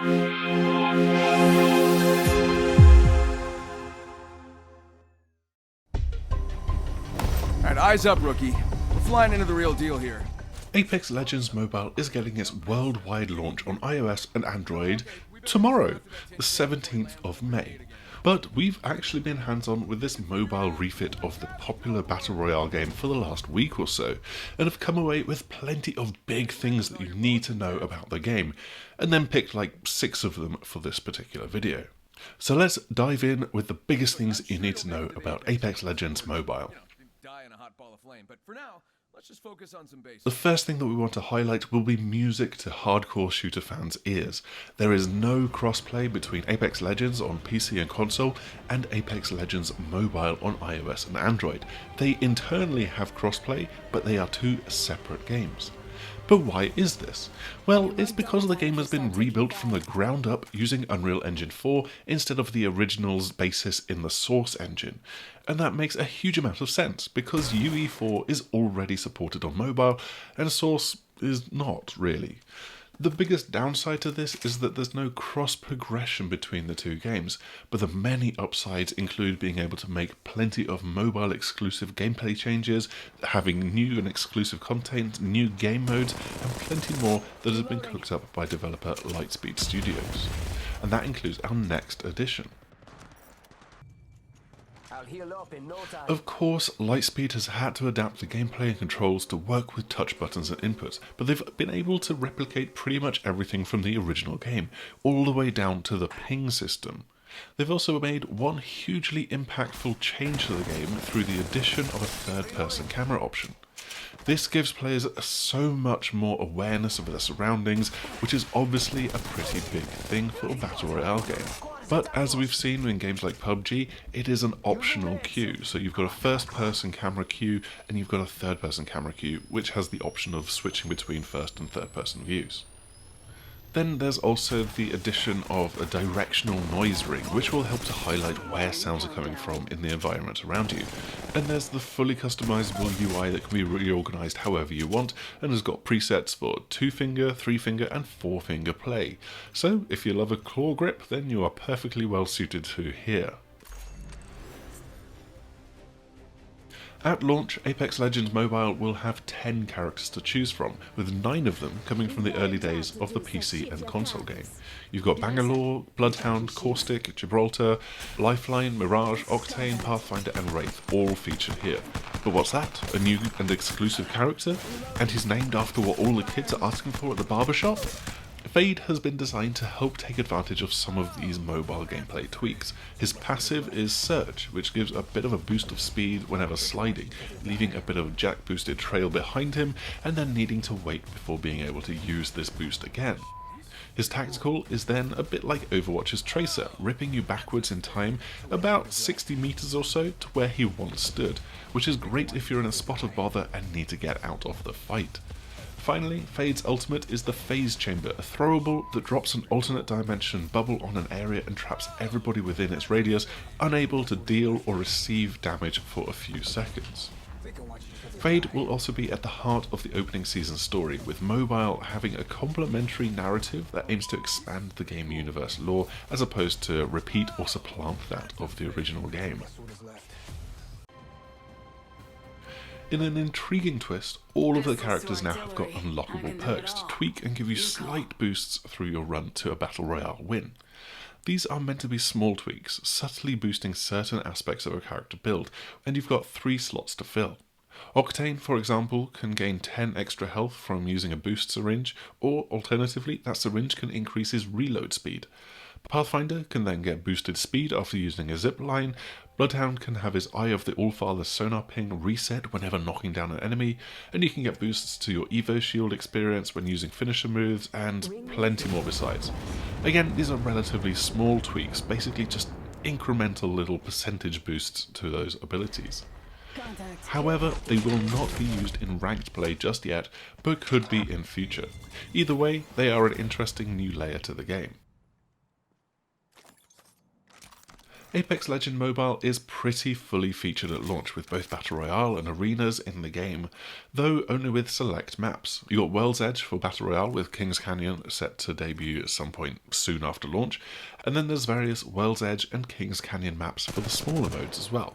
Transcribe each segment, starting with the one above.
Alright, eyes up, rookie. We're flying into the real deal here. Apex Legends Mobile is getting its worldwide launch on iOS and Android tomorrow, the 17th of May. But we've actually been hands-on with this mobile refit of the popular Battle Royale game for the last week or so, and have come away with plenty of big things that you need to know about the game, and then picked like 6 of them for this particular video. So let's dive in with the biggest things you need to know about Apex Legends Mobile. Die in a hot ball of flame, but for now, let's just focus on some basics. The first thing that we want to highlight will be music to hardcore shooter fans' ears. There is no crossplay between Apex Legends on PC and console and Apex Legends Mobile on iOS and Android. They internally have crossplay, but they are 2 separate games. But why is this? Well, it's because the game has been rebuilt from the ground up using Unreal Engine 4 instead of the original's basis in the Source engine. And that makes a huge amount of sense, because UE4 is already supported on mobile, and Source is not, really. The biggest downside to this is that there's no cross-progression between the 2 games, but the many upsides include being able to make plenty of mobile-exclusive gameplay changes, having new and exclusive content, new game modes, and plenty more that has been cooked up by developer Lightspeed Studios. And that includes our next addition. Of course, Lightspeed has had to adapt the gameplay and controls to work with touch buttons and inputs, but they've been able to replicate pretty much everything from the original game, all the way down to the ping system. They've also made one hugely impactful change to the game through the addition of a third-person camera option. This gives players so much more awareness of their surroundings, which is obviously a pretty big thing for a Battle Royale game. But as we've seen in games like PUBG, it is an optional queue. So you've got a first-person camera queue and you've got a third-person camera queue, which has the option of switching between first and third-person views. Then there's also the addition of a directional noise ring, which will help to highlight where sounds are coming from in the environment around you. And there's the fully customizable UI that can be reorganized however you want, and has got presets for 2-finger, 3-finger, and 4-finger play. So if you love a claw grip, then you are perfectly well suited to here. At launch, Apex Legends Mobile will have 10 characters to choose from, with 9 of them coming from the early days of the PC and console game. You've got Bangalore, Bloodhound, Caustic, Gibraltar, Lifeline, Mirage, Octane, Pathfinder and Wraith, all featured here. But what's that? A new and exclusive character? And he's named after what all the kids are asking for at the barbershop? Fade has been designed to help take advantage of some of these mobile gameplay tweaks. His passive is Surge, which gives a bit of a boost of speed whenever sliding, leaving a bit of jack boosted trail behind him and then needing to wait before being able to use this boost again. His tactical is then a bit like Overwatch's Tracer, ripping you backwards in time about 60 meters or so to where he once stood, which is great if you're in a spot of bother and need to get out of the fight. Finally, Fade's ultimate is the Phase Chamber, a throwable that drops an alternate dimension bubble on an area and traps everybody within its radius, unable to deal or receive damage for a few seconds. Fade will also be at the heart of the opening season story, with mobile having a complementary narrative that aims to expand the game universe lore as opposed to repeat or supplant that of the original game. In an intriguing twist, all of the characters now have got unlockable perks to tweak and give you slight boosts through your run to a Battle Royale win. These are meant to be small tweaks, subtly boosting certain aspects of a character build, and you've got 3 slots to fill. Octane, for example, can gain 10 extra health from using a boost syringe, or alternatively, that syringe can increase his reload speed. Pathfinder can then get boosted speed after using a zip line. Bloodhound can have his Eye of the Allfather sonar ping reset whenever knocking down an enemy, and you can get boosts to your Evo Shield experience when using finisher moves, and plenty more besides. Again, these are relatively small tweaks, basically just incremental little percentage boosts to those abilities. However, they will not be used in ranked play just yet, but could be in future. Either way, they are an interesting new layer to the game. Apex Legends Mobile is pretty fully featured at launch with both Battle Royale and arenas in the game, though only with select maps. You got World's Edge for Battle Royale with King's Canyon set to debut at some point soon after launch, and then there's various World's Edge and King's Canyon maps for the smaller modes as well.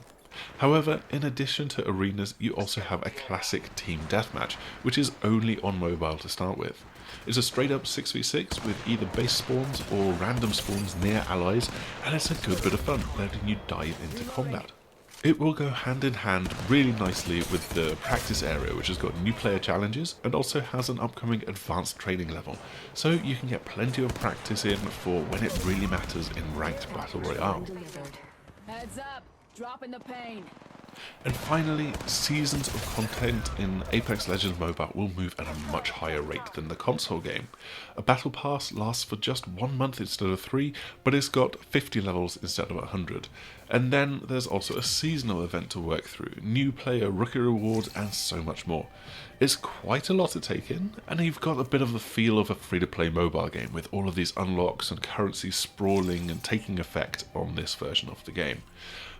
However, in addition to arenas, you also have a classic team deathmatch, which is only on mobile to start with. It's a straight up 6v6 with either base spawns or random spawns near allies, and it's a good bit of fun letting you dive into combat. It will go hand in hand really nicely with the practice area, which has got new player challenges and also has an upcoming advanced training level, so you can get plenty of practice in for when it really matters in ranked battle royale. Heads up, dropping the pain. And finally, seasons of content in Apex Legends Mobile will move at a much higher rate than the console game. A battle pass lasts for just 1 month instead of 3, but it's got 50 levels instead of 100. And then there's also a seasonal event to work through, new player rookie rewards, and so much more. It's quite a lot to take in, and you've got a bit of the feel of a free-to-play mobile game with all of these unlocks and currency sprawling and taking effect on this version of the game.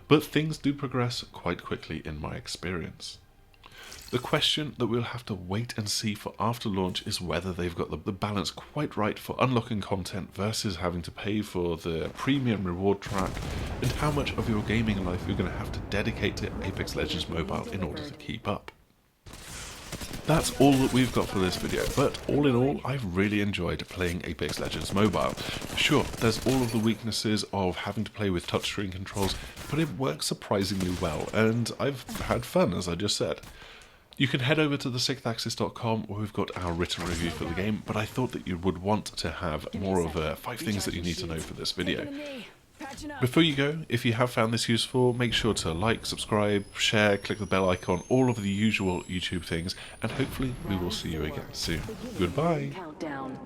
But things do progress quite quickly in my experience. The question that we'll have to wait and see for after launch is whether they've got the balance quite right for unlocking content versus having to pay for the premium reward track, and how much of your gaming life you're going to have to dedicate to Apex Legends Mobile in order to keep up. That's all that we've got for this video, but all in all, I've really enjoyed playing Apex Legends Mobile. Sure, there's all of the weaknesses of having to play with touchscreen controls, but it works surprisingly well, and I've had fun, as I just said. You can head over to the6thAxis.com where we've got our written review for the game, but I thought that you would want to have more of 5 things that you need to know for this video. Before you go, if you have found this useful, make sure to like, subscribe, share, click the bell icon, all of the usual YouTube things, and hopefully we will see you again soon. Goodbye! Countdown.